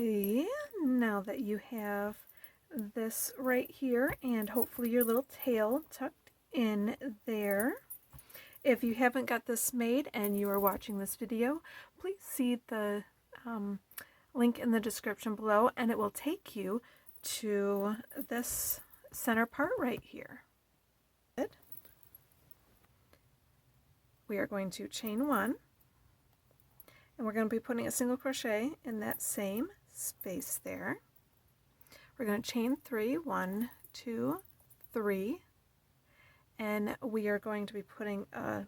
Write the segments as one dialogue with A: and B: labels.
A: Okay, now that you have this right here and hopefully your little tail tucked in there, if you haven't got this made and you are watching this video, please see the link in the description below and it will take you to this center part right here. We are going to chain one, and we're going to be putting a single crochet in that same space there. We're going to chain three, 1, 2, 3, and we are going to be putting a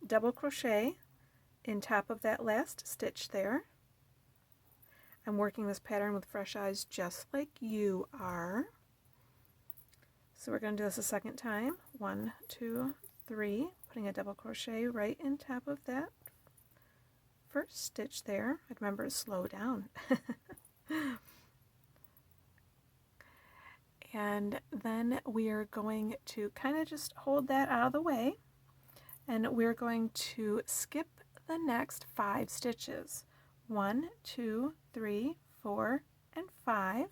A: double crochet in top of that last stitch there. I'm working this pattern with fresh eyes just like you are. So we're going to do this a second time. 1, 2, 3, putting a double crochet right in top of that first stitch there. I'd remember to slow down. And then we are going to kind of just hold that out of the way, and we're going to skip the next 5 stitches. 1, 2, 3, 4, and 5.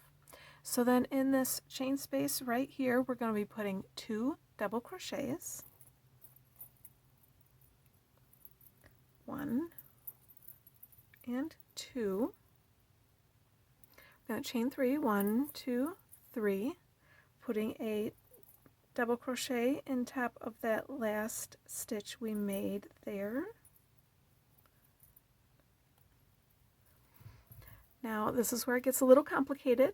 A: So then in this chain space right here, we're going to be putting 2 double crochets. 1 and 2. We're going to chain 3, 1, 2, 3, putting a double crochet in top of that last stitch we made there. Now this is where it gets a little complicated.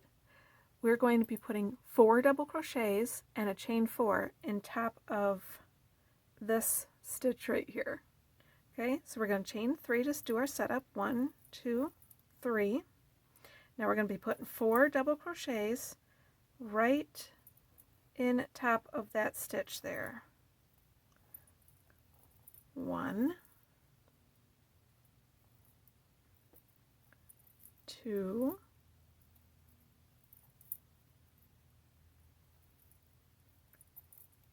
A: We're going to be putting 4 double crochets and a chain 4 in top of this stitch right here. Okay, so we're going to chain 3 to do our setup. 1, 2, 3. Now we're going to be putting 4 double crochets right in top of that stitch there. 1, 2,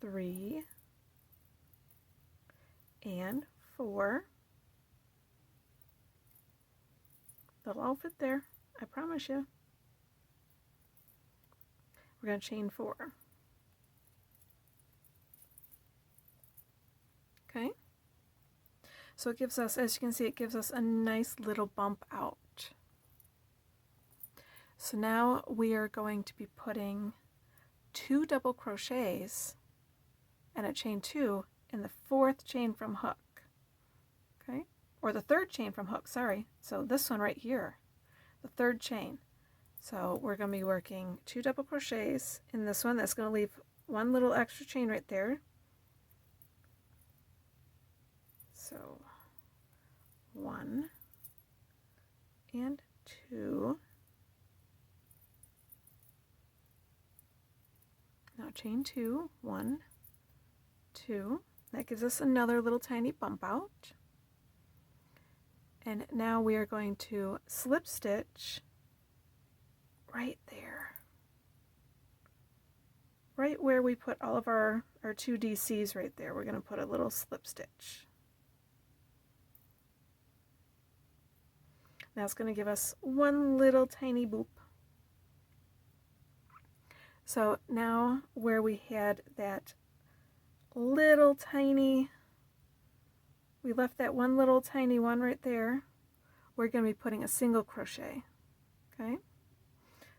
A: 3, and 4. They'll all fit there, I promise you. We're going to chain 4. Okay? So it gives us, as you can see, it gives us a nice little bump out. So now we are going to be putting 2 double crochets and a chain 2 in the 4th chain from hook. Okay? Or the 3rd chain from hook, sorry. So this one right here, the 3rd chain. So we're going to be working 2 double crochets in this one. That's going to leave 1 little extra chain right there. So 1 and 2. Now chain 2, 1, 2. That gives us another little tiny bump out. And now we are going to slip stitch right there. Right where we put all of our 2 DCs right there, we're going to put a little slip stitch. That's going to give us 1 little tiny boop. So now where we had that little tiny, we left that 1 little tiny one right there, we're going to be putting a single crochet. Okay?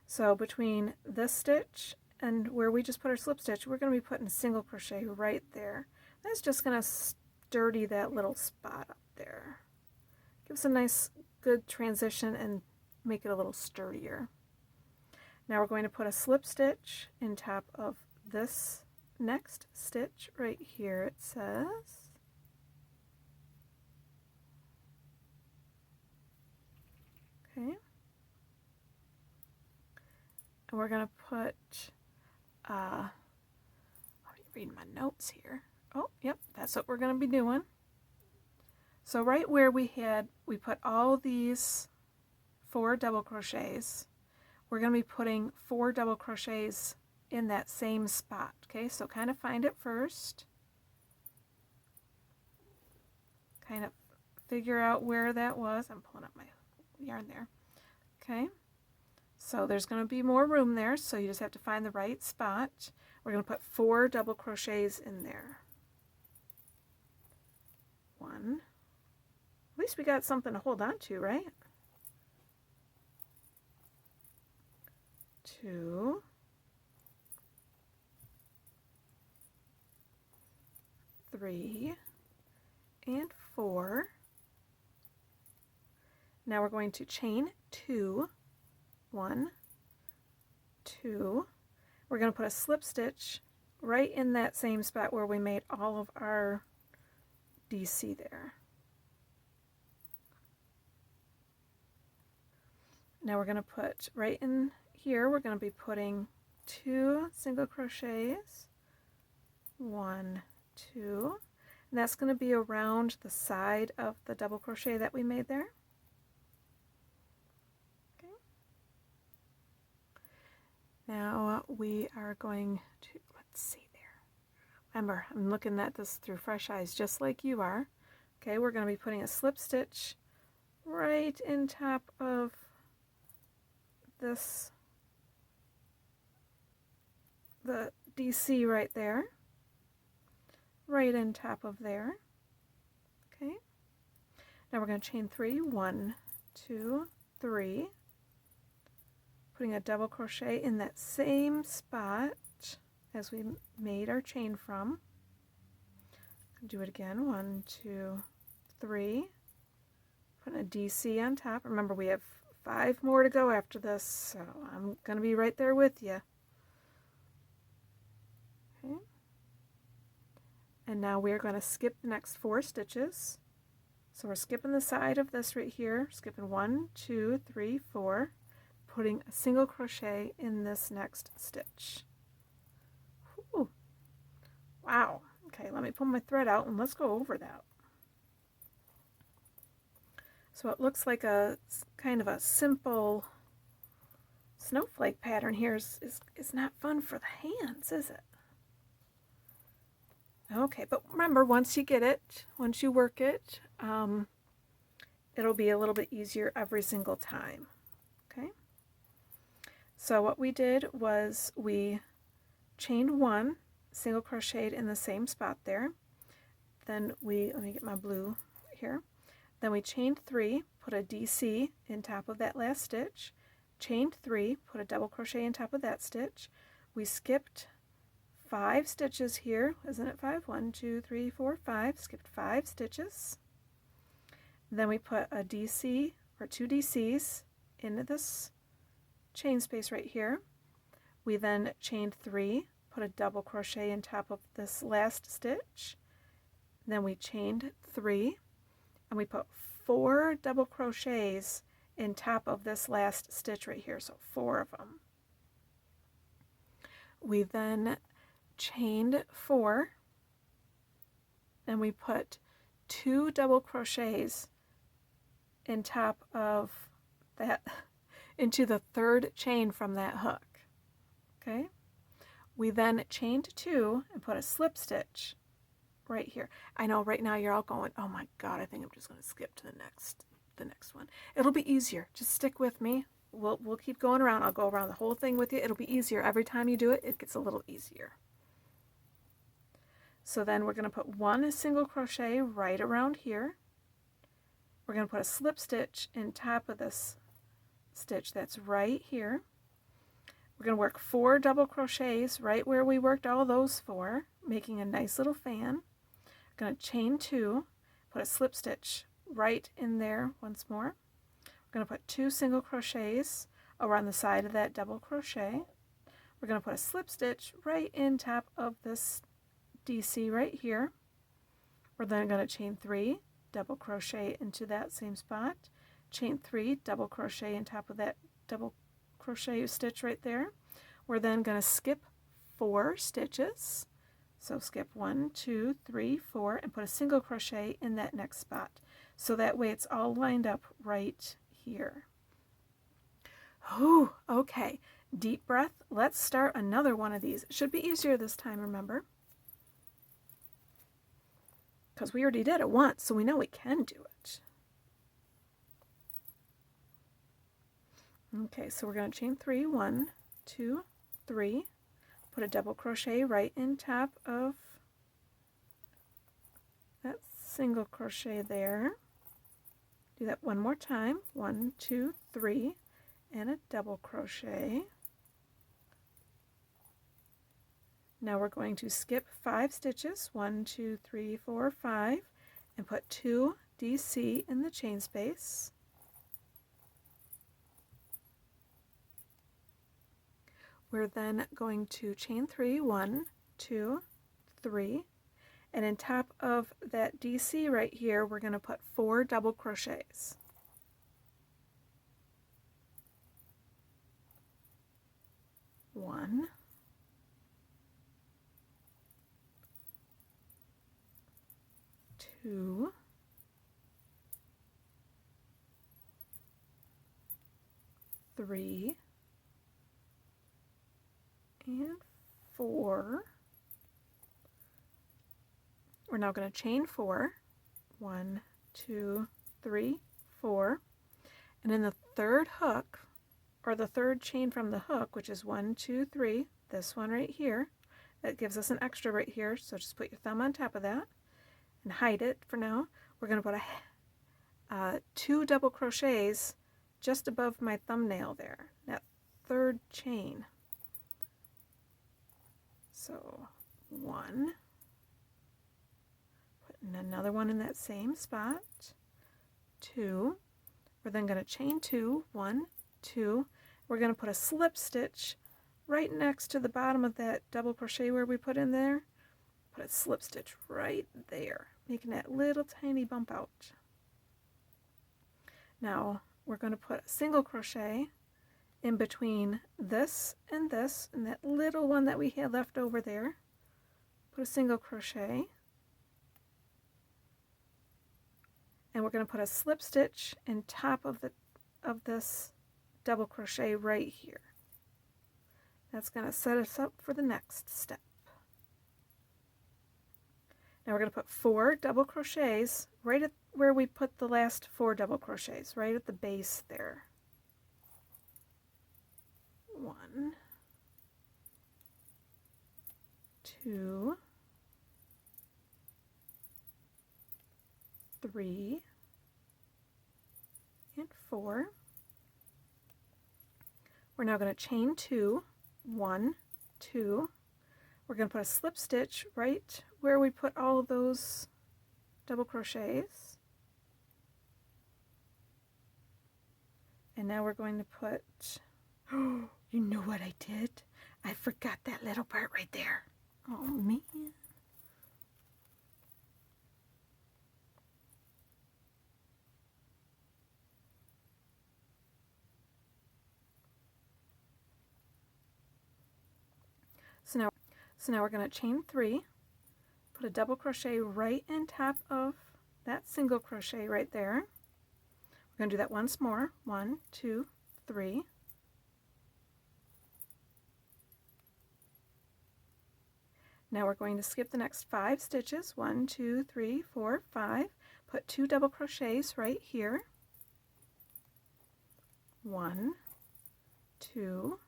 A: So between this stitch and where we just put our slip stitch, we're going to be putting a single crochet right there. That's just going to sturdy that little spot up there. Gives a nice good transition and make it a little sturdier. Now we're going to put a slip stitch in top of this next stitch right here, it says. Okay. And we're going to put, let me read my notes here. Oh, yep, that's what we're going to be doing. So right where we put all these 4 double crochets, we're going to be putting 4 double crochets in that same spot. Okay, so kind of find it first. Kind of figure out where that was. I'm pulling up my yarn there. Okay, So there's going to be more room there, so you just have to find the right spot. We're going to put 4 double crochets in there. 1. At least we got something to hold on to, right? 2. 3. And 4. Now we're going to chain 2. 1, 2. We're going to put a slip stitch right in that same spot where we made all of our DC there. Now we're going to put right in here, we're going to be putting 2 single crochets, 1, 2, and that's going to be around the side of the double crochet that we made there. Okay. Now we are going to, let's see there. Remember, I'm looking at this through fresh eyes just like you are. Okay, we're going to be putting a slip stitch right in top of this, the DC right there, right in top of there. Okay, now we're going to chain 3, 1, 2, 3, putting a double crochet in that same spot as we made our chain from. Do it again, 1, 2, 3, putting a DC on top. Remember, we have 5 more to go after this, so I'm going to be right there with you. Okay. And now we're going to skip the next 4 stitches. So we're skipping the side of this right here, skipping 1, 2, 3, 4, putting a single crochet in this next stitch. Ooh. Wow. Okay, let me pull my thread out and let's go over that. So it looks like a kind of a simple snowflake pattern here is not fun for the hands, is it? Okay, but remember, once you get it, once you work it, it'll be a little bit easier every single time. Okay? So what we did was we chained 1, single crocheted in the same spot there. Then let me get my blue here. Then we chained 3, put a DC in top of that last stitch, chained 3, put a double crochet in top of that stitch. We skipped 5 stitches here. Isn't it 5? 1, 2, 3, 4, 5. Skipped 5 stitches. Then we put a DC or 2 DCs into this chain space right here. We then chained 3, put a double crochet in top of this last stitch. Then we chained 3. And we put 4 double crochets in top of this last stitch right here, so 4 of them. We then chained 4, and we put 2 double crochets in top of that, into the 3rd chain from that hook. Okay? We then chained 2 and put a slip stitch right here. I know right now you're all going, oh my god, I think I'm just going to skip to the next one. It'll be easier. Just stick with me. We'll keep going around. I'll go around the whole thing with you. It'll be easier. Every time you do it, it gets a little easier. So then we're going to put 1 single crochet right around here. We're going to put a slip stitch in top of this stitch that's right here. We're going to work 4 double crochets right where we worked all those 4, making a nice little fan. Going to chain 2, put a slip stitch right in there once more. We're going to put 2 single crochets around the side of that double crochet. We're going to put a slip stitch right in top of this DC right here. We're then going to chain 3, double crochet into that same spot, chain 3, double crochet in top of that double crochet stitch right there. We're then going to skip 4 stitches. So skip 1, 2, 3, 4, and put a single crochet in that next spot. So that way it's all lined up right here. Ooh, okay. Deep breath. Let's start another one of these. It should be easier this time, remember? Because we already did it once, so we know we can do it. Okay, so we're going to chain 3, 1, 2, 3, put a double crochet right in top of that single crochet there. Do that one more time, 1, 2, 3, and a double crochet. Now we're going to skip 5 stitches, 1, 2, 3, 4, 5, and put 2 DC in the chain space. We're then going to chain 3, 1, 2, 3, and in top of that DC right here, we're going to put 4 double crochets. One, two, three, and 4. We're now going to chain 4. 1, 2, 3, 4. And in the third hook, or the third chain from the hook, which is 1, 2, 3, this one right here, that gives us an extra right here, so just put your thumb on top of that and hide it for now. We're going to put 2 double crochets just above my thumbnail there, that third chain. So 1, putting another one in that same spot, 2, we're then going to chain 2, 1, 2, we're going to put a slip stitch right next to the bottom of that double crochet where we put in there, put a slip stitch right there, making that little tiny bump out. Now we're going to put a single crochet in between this, and that little one that we had left over there. Put a single crochet, and we're going to put a slip stitch in top of this double crochet right here. That's going to set us up for the next step. Now we're going to put 4 double crochets right at where we put the last 4 double crochets, right at the base there. 1, 2, 3, and 4. We're now going to chain 2, 1, 2. We're going to put a slip stitch right where we put all of those double crochets. And now we're going to put, oh, you know what I did? I forgot that little part right there. Oh, man. So now we're going to chain 3, put a double crochet right in top of that single crochet right there. We're going to do that once more. 1, 2, 3. Now we're going to skip the next 5 stitches. 1, 2, 3, 4, 5. Put 2 double crochets right here. 1, 2.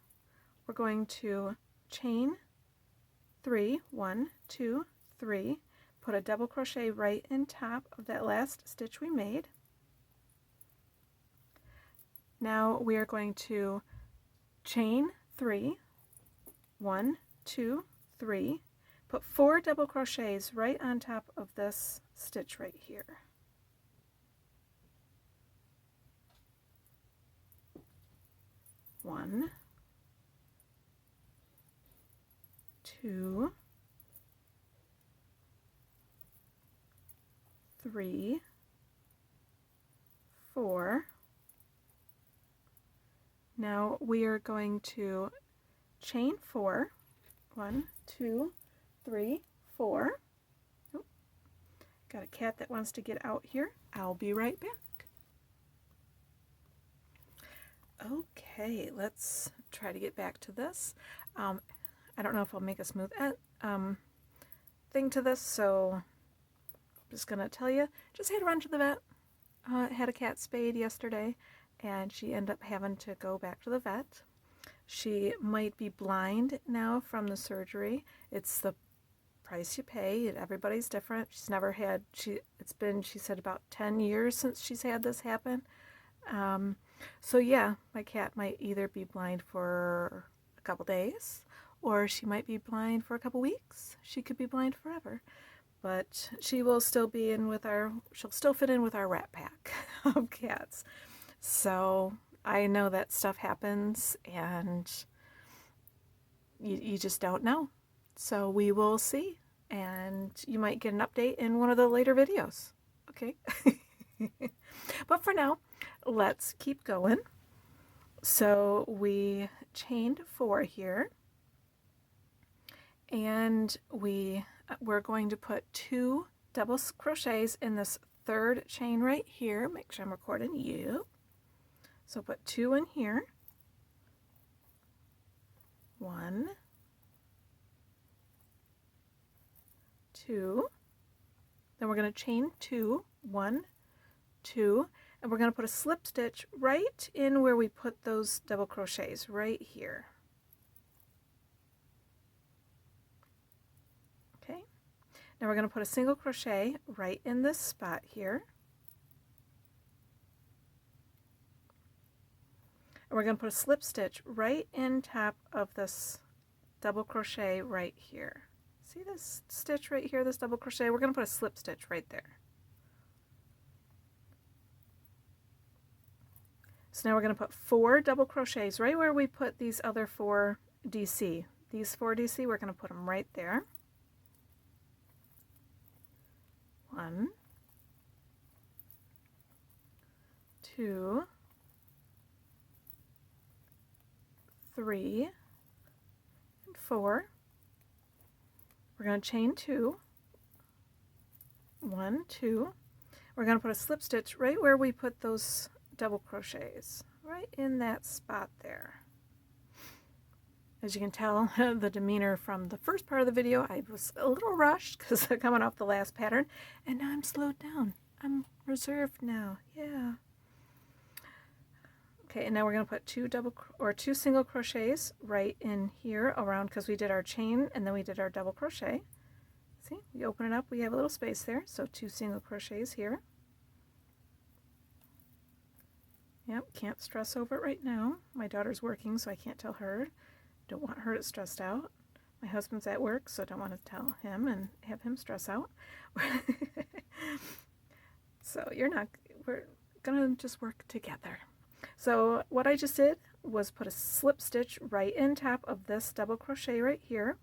A: We're going to chain 3, 1, 2, 3. Put a double crochet right in top of that last stitch we made. Now we are going to chain 3, 1, 2, 3. Put 4 double crochets right on top of this stitch right here. 1, 2, 3, 4. Now we are going to chain 4. 1, 2, 3, 4. Oh, got a cat that wants to get out here. I'll be right back. Okay, let's try to get back to this. I don't know if I'll make a smooth thing to this, so I'm just going to tell you, just had to run to the vet. Had a cat spayed yesterday, and she ended up having to go back to the vet. She might be blind now from the surgery. It's the price you pay. Everybody's different. She's never had, it's been, she said, about 10 years since she's had this happen. So yeah, my cat might either be blind for a couple days, or she might be blind for a couple weeks. She could be blind forever. But she will still be in with she'll still fit in with our rat pack of cats. So I know that stuff happens, and you just don't know. So we will see, and you might get an update in one of the later videos. Okay. But for now, let's keep going. So we chained 4 here, and we're going to put 2 double crochets in this 3rd chain right here. Make sure I'm recording you. So put 2 in here. 1, 2. Then we're going to chain 2, 1, 2, and we're going to put a slip stitch right in where we put those double crochets, right here. Okay. Now we're going to put a single crochet right in this spot here. And we're going to put a slip stitch right in top of this double crochet right here. See this stitch right here, this double crochet? We're going to put a slip stitch right there. So now we're going to put 4 double crochets right where we put these other 4 DC. These 4 DC, we're going to put them right there. 1, 2, 3, and 4. We're going to chain 2, 1, 2. We're going to put a slip stitch right where we put those double crochets, right in that spot there. As you can tell, the demeanor from the first part of the video, I was a little rushed because I'm coming off the last pattern, and now I'm slowed down. I'm reserved now. Yeah. Okay, and now we're going to put 2 single crochets right in here around, because we did our chain and then we did our double crochet. See, we open it up, we have a little space there, so 2 single crochets here. Yep, can't stress over it right now. My daughter's working, so I can't tell her. Don't want her to stressed out. My husband's at work, so I don't want to tell him and have him stress out. So we're gonna just work together. So what I just did was put a slip stitch right in top of this double crochet right here.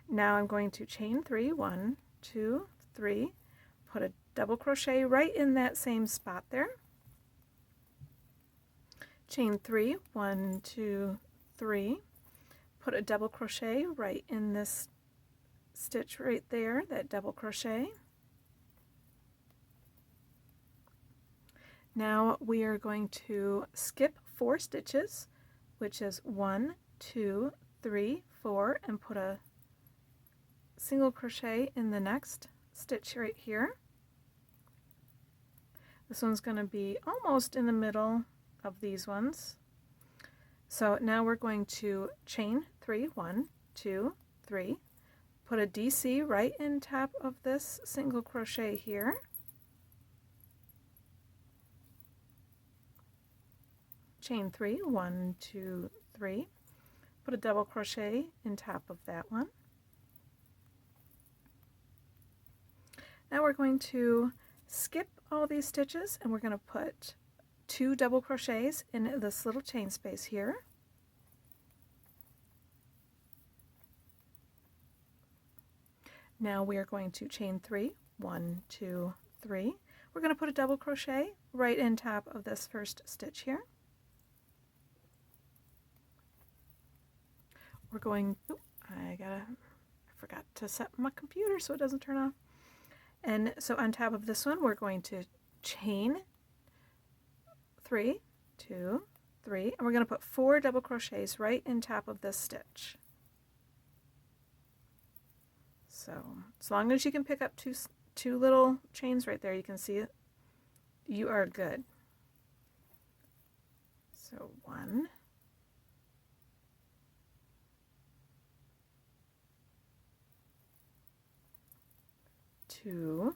A: Now I'm going to chain 3, 1, 2, 3, put a double crochet right in that same spot there. Chain 3, 1, 2, 3, put a double crochet right in this stitch right there, that double crochet. Now we are going to skip 4 stitches, which is 1, 2, 3, 4, and put a single crochet in the next stitch right here. This one's going to be almost in the middle of these ones. So now we're going to chain 3, 1, 2, 3, put a DC right in top of this single crochet here. Chain 3, 1, 2, 3, put a double crochet in top of that one. Now we're going to skip all these stitches, and we're going to put 2 double crochets in this little chain space here. Now we are going to chain 3, 1, 2, 3. We're going to put a double crochet right in top of this first stitch here. We're going, I forgot to set my computer so it doesn't turn off. And so on top of this one, we're going to chain 3, 2, 3, and we're going to put 4 double crochets right in top of this stitch. So as long as you can pick up two little chains right there, you can see it, you are good. So 1, 2,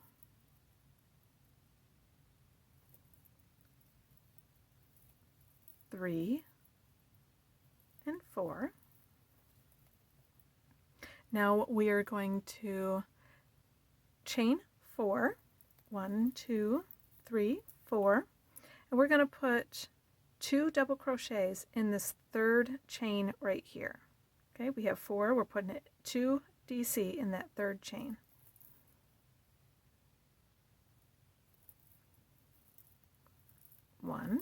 A: 3, and 4. Now we are going to chain 4, 1, 2, 3, 4, and we're going to put 2 double crochets in this third chain right here. Okay, we have 4, we're putting 2 DC in that third chain. One,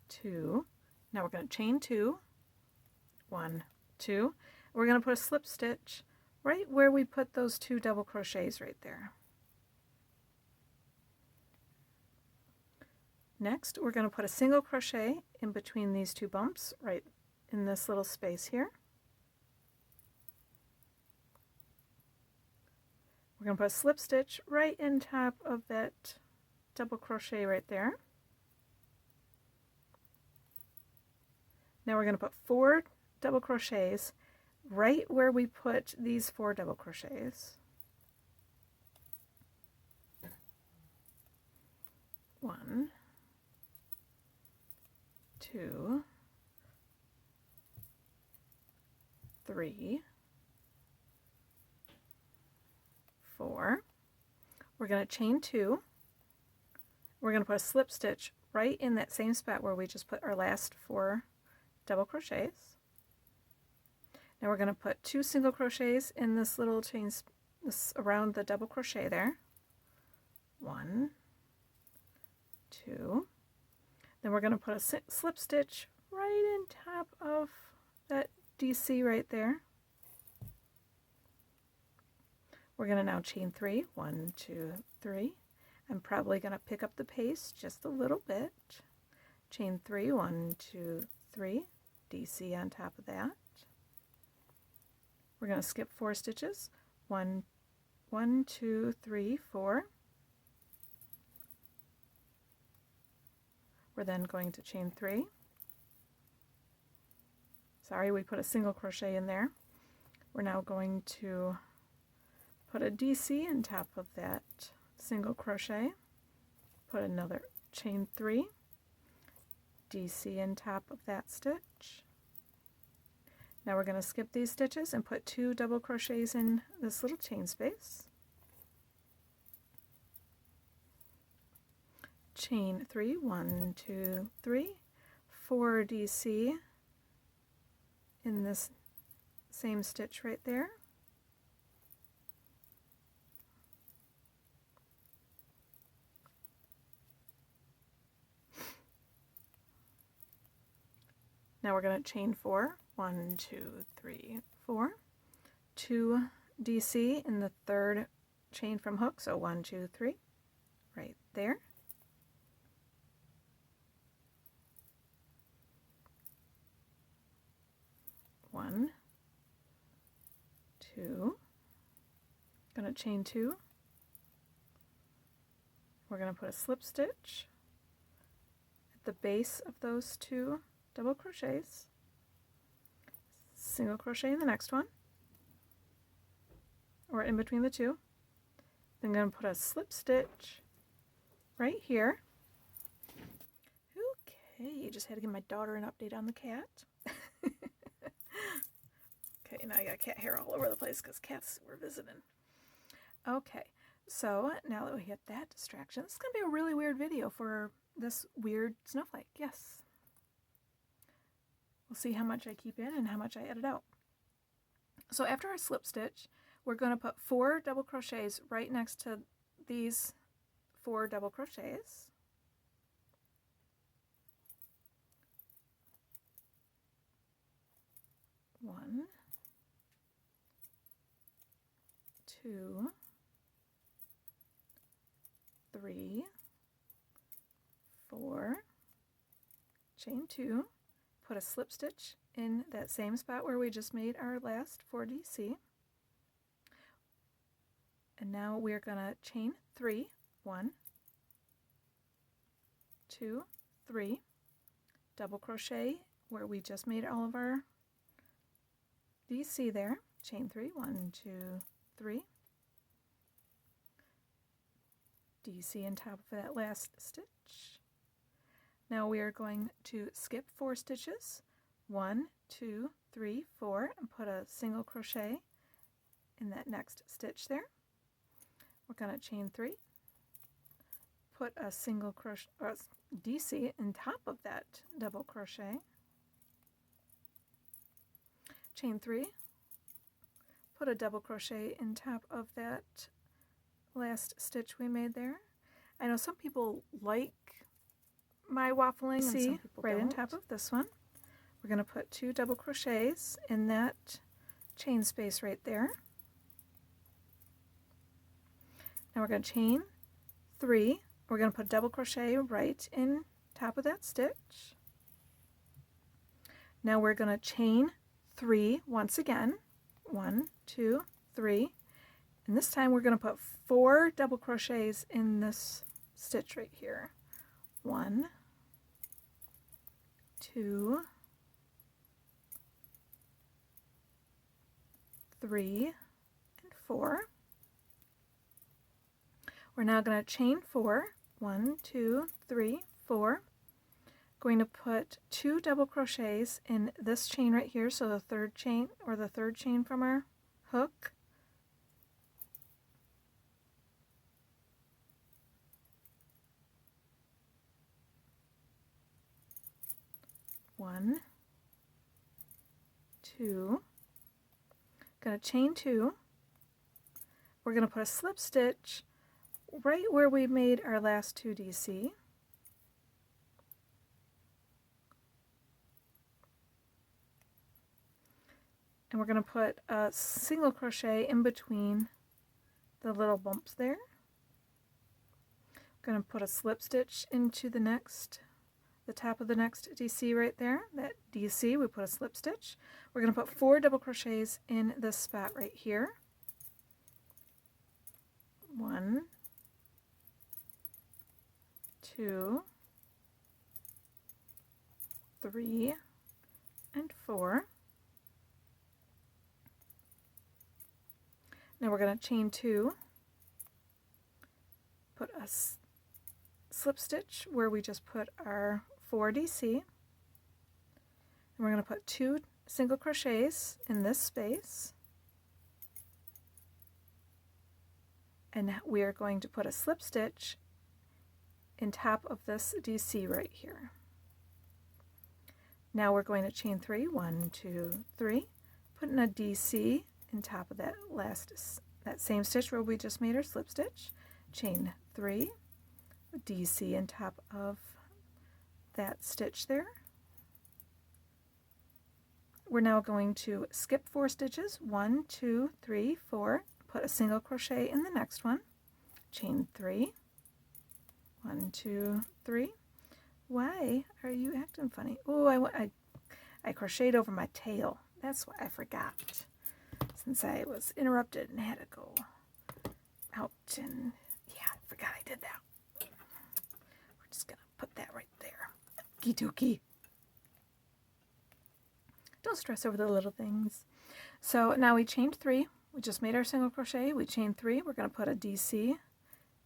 A: 2. Now we're going to chain 2. 1, 2. We're going to put a slip stitch right where we put those 2 double crochets right there. Next, we're going to put a single crochet in between these 2 bumps right in this little space here. We're going to put a slip stitch right in top of that double crochet right there. Now we're going to put 4 double crochets right where we put these 4 double crochets. 1, 2, 3, 4. We're going to chain 2. We're going to put a slip stitch right in that same spot where we just put our last 4 double crochets. Now we're going to put 2 single crochets in this little chain around the double crochet there. 1, 2. Then we're going to put a slip stitch right in top of that DC right there. We're going to now chain 3, 1, 2, 3. I'm probably going to pick up the pace just a little bit. Chain 3, 1, 2, 3, DC on top of that. We're going to skip 4 stitches. 1, 2, 3, 4. We're then going to chain 3. Sorry, we put a single crochet in there. We're now going to put a DC on top of that single crochet. Put another chain 3. DC on top of that stitch. Now we're going to skip these stitches and put 2 double crochets in this little chain space. Chain 3, 1, 2, 3, 4 DC in this same stitch right there. Now we're going to chain 4, 1, 2, 3, 4, 2 DC in the third chain from hook, so 1, 2, 3, right there. One, 2, going to chain 2. We're going to put a slip stitch at the base of those 2 double crochets, single crochet in the next one, or in between the 2. Then I'm going to put a slip stitch right here. Okay, just had to give my daughter an update on the cat. Okay, now I got cat hair all over the place because cats were visiting. Okay, so now that we hit that distraction, this is going to be a really weird video for this weird snowflake, yes. We'll see how much I keep in and how much I edit out. So after our slip stitch, we're going to put 4 double crochets right next to these 4 double crochets. One, 2, 3, 4, chain 2, put a slip stitch in that same spot where we just made our last 4 DC. And now we're going to chain 3, 1, 2, 3, double crochet where we just made all of our DC there, chain 3, 1, 2, 3, DC on top of that last stitch. Now we are going to skip 4 stitches, 1, 2, 3, 4, and put a single crochet in that next stitch there. We're going to chain 3, put a single crochet or DC on top of that double crochet, chain 3, put a double crochet in top of that last stitch we made there. I know some people like my waffling and some people right don't. On top of this one. We're going to put 2 double crochets in that chain space right there. Now we're going to chain 3. We're going to put double crochet right in top of that stitch. Now we're going to chain 3 once again. 1, 2, 3. And this time we're going to put 4 double crochets in this stitch right here. 1, 2, 3, and 4. We're now going to chain 4. 1, 2, 3, 4. Going to put 2 double crochets in this chain right here, so the third chain from our hook. One, 2. Going to chain 2. We're going to put a slip stitch right where we made our last 2 DC. And we're going to put a single crochet in between the little bumps there. We're going to put a slip stitch into the top of the next DC right there. That DC, we put a slip stitch. We're going to put 4 double crochets in this spot right here. 1, 2, 3, and 4. Now we're going to chain 2, put a slip stitch where we just put our 4 DC, and we're going to put 2 single crochets in this space, and we are going to put a slip stitch in top of this DC right here. Now we're going to chain 3, 1, 2, 3, putting a DC in top of that same stitch where we just made our slip stitch, chain 3, DC in top of that stitch there. We're now going to skip 4 stitches, 1, 2, 3, 4, put a single crochet in the next one, chain 3, 1, 2, 3. Why are you acting funny? Oh, I crocheted over my tail. That's what I forgot. Since I was interrupted and had to go out, and yeah, I forgot I did that. We're just gonna put that right there. Okie dokie. Don't stress over the little things. So now we chained 3. We just made our single crochet. We chained 3. We're gonna put a DC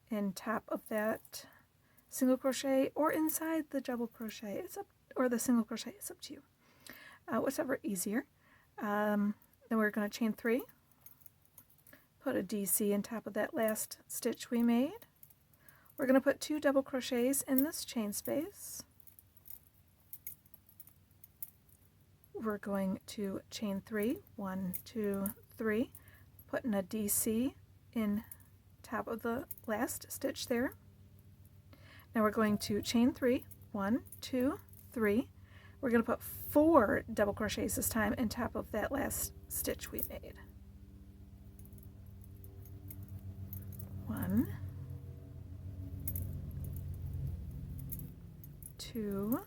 A: in top of that single crochet or inside the double crochet. Or the single crochet. It's up to you. Whatever easier. Then we're going to chain 3, put a DC in top of that last stitch we made. We're going to put 2 double crochets in this chain space. We're going to chain 3, 1, 2, 3, putting a DC in top of the last stitch there. Now we're going to chain 3, 1, 2, 3. We're going to put 4 double crochets this time on top of that last stitch we made. 1, 2,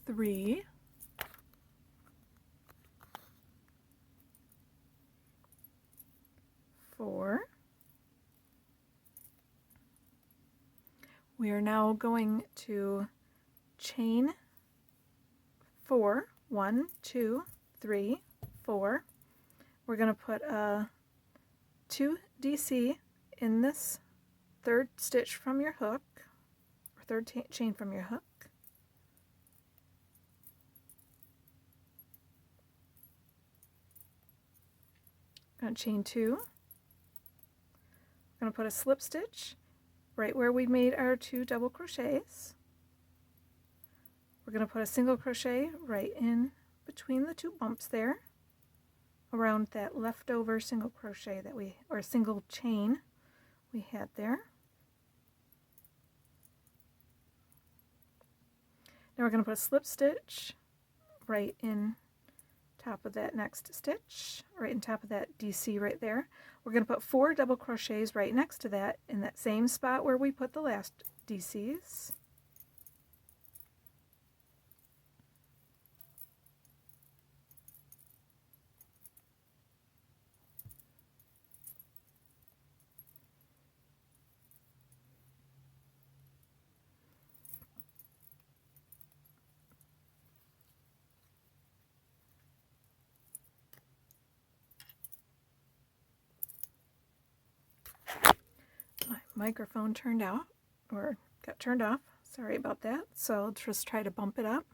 A: 3, 4, We are now going to chain 4, 1, 2, 3, 4. We're going to put a 2 DC in this third stitch from your hook, or third chain from your hook. Going to chain 2. We're going to put a slip stitch right where we made our 2 double crochets. We're going to put a single crochet right in between the 2 bumps there, around that leftover single crochet that or single chain we had there. Now we're going to put a slip stitch right in top of that next stitch, right in top of that DC right there. We're going to put 4 double crochets right next to that in that same spot where we put the last DCs. My microphone turned out, or got turned off. Sorry about that. So I'll just try to bump it up.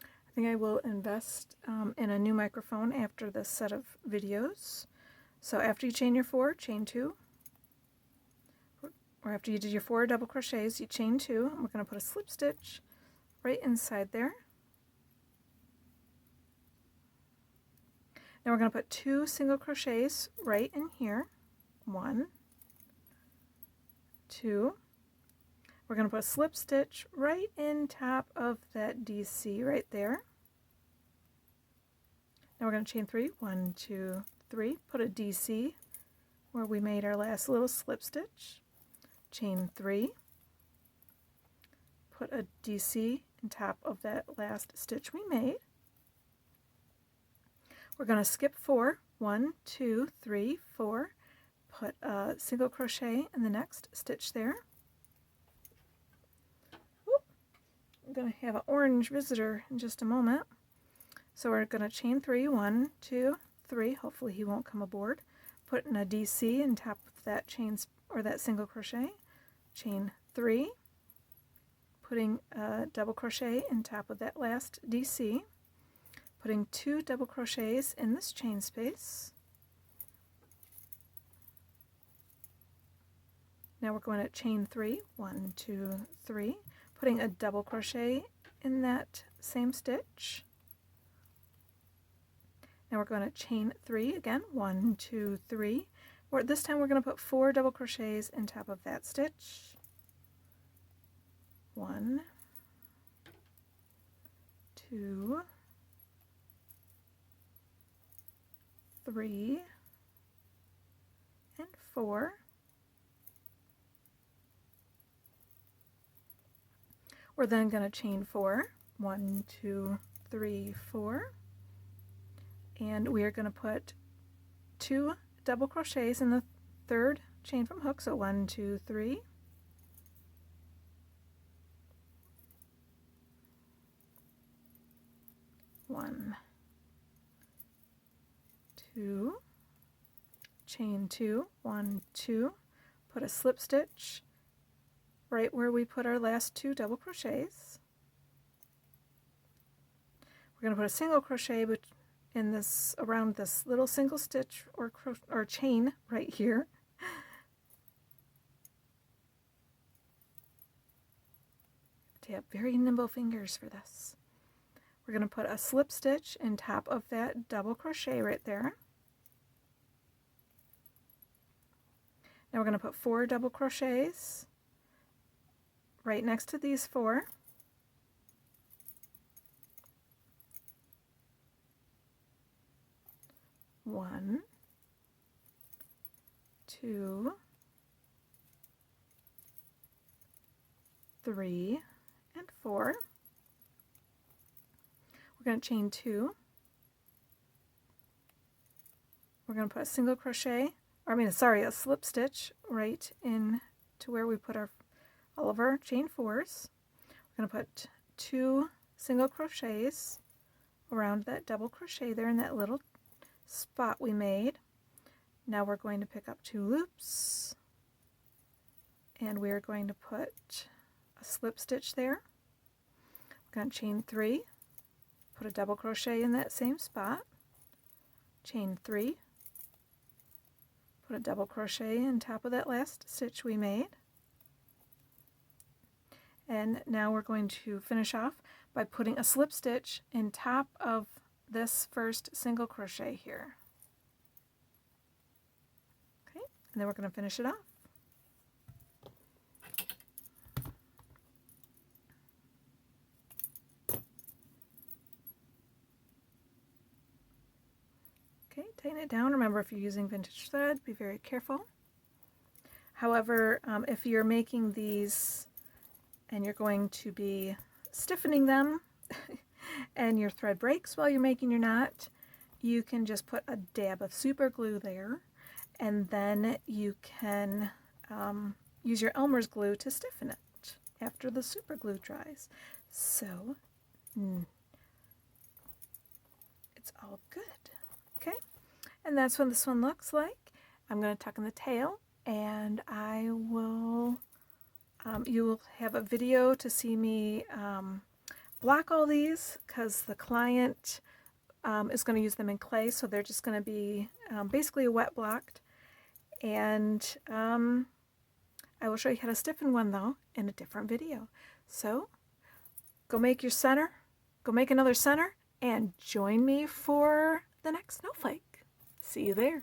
A: I think I will invest in a new microphone after this set of videos. So after you chain your 4, chain 2. Or after you did your 4 double crochets, you chain 2. And we're going to put a slip stitch right inside there. Now we're going to put 2 single crochets right in here. 1, 2. We're going to put a slip stitch right in top of that DC right there. Now we're going to chain 3. 1, 2, 3. Put a DC where we made our last little slip stitch. Chain 3. Put a DC in top of that last stitch we made. We're going to skip 4. 1, 2, 3, 4. Put a single crochet in the next stitch there. Whoop. I'm going to have an orange visitor in just a moment. So we're going to chain 3. 1, 2, 3. Hopefully he won't come aboard. Put in a DC in top of that chain or that single crochet. Chain 3. Putting a double crochet in top of that last DC. Putting 2 double crochets in this chain space. Now we're going to chain 3. 1, 2, 3. Putting a double crochet in that same stitch. Now we're going to chain 3 again. 1, 2, 3. This time we're going to put 4 double crochets in top of that stitch. 1, 2, 3, and 4. We're then going to chain 4. 1, 2, 3, 4. And we are going to put 2 double crochets in the third chain from hook. So 1, 2, 3. 1, 2, chain 2, 1, 2, put a slip stitch right where we put our last 2 double crochets. We're going to put a single crochet in this, around this little single stitch or chain right here. To have very nimble fingers for this. We're going to put a slip stitch in top of that double crochet right there. Now we're going to put 4 double crochets right next to these 4. One, 2, 3, and 4. We're going to chain 2. We're going to put a single crochet, a slip stitch right in to where we put our all of our chain 4s. We're going to put 2 single crochets around that double crochet there in that little spot we made. Now we're going to pick up 2 loops, and we're going to put a slip stitch there. We're going to chain 3, put a double crochet in that same spot, chain 3, put a double crochet on top of that last stitch we made. And now we're going to finish off by putting a slip stitch in top of this first single crochet here. Okay, and then we're going to finish it off. Okay, tighten it down. Remember, if you're using vintage thread, be very careful. However, if you're making these and you're going to be stiffening them and your thread breaks while you're making your knot, you can just put a dab of super glue there, and then you can use your Elmer's glue to stiffen it after the super glue dries. So it's all good. Okay, and that's what this one looks like. I'm going to tuck in the tail, and I will you will have a video to see me block all these, because the client is going to use them in clay, so they're just going to be basically wet blocked. And I will show you how to stiffen one, though, in a different video. So go make your center, go make another center, and join me for the next snowflake. See you there.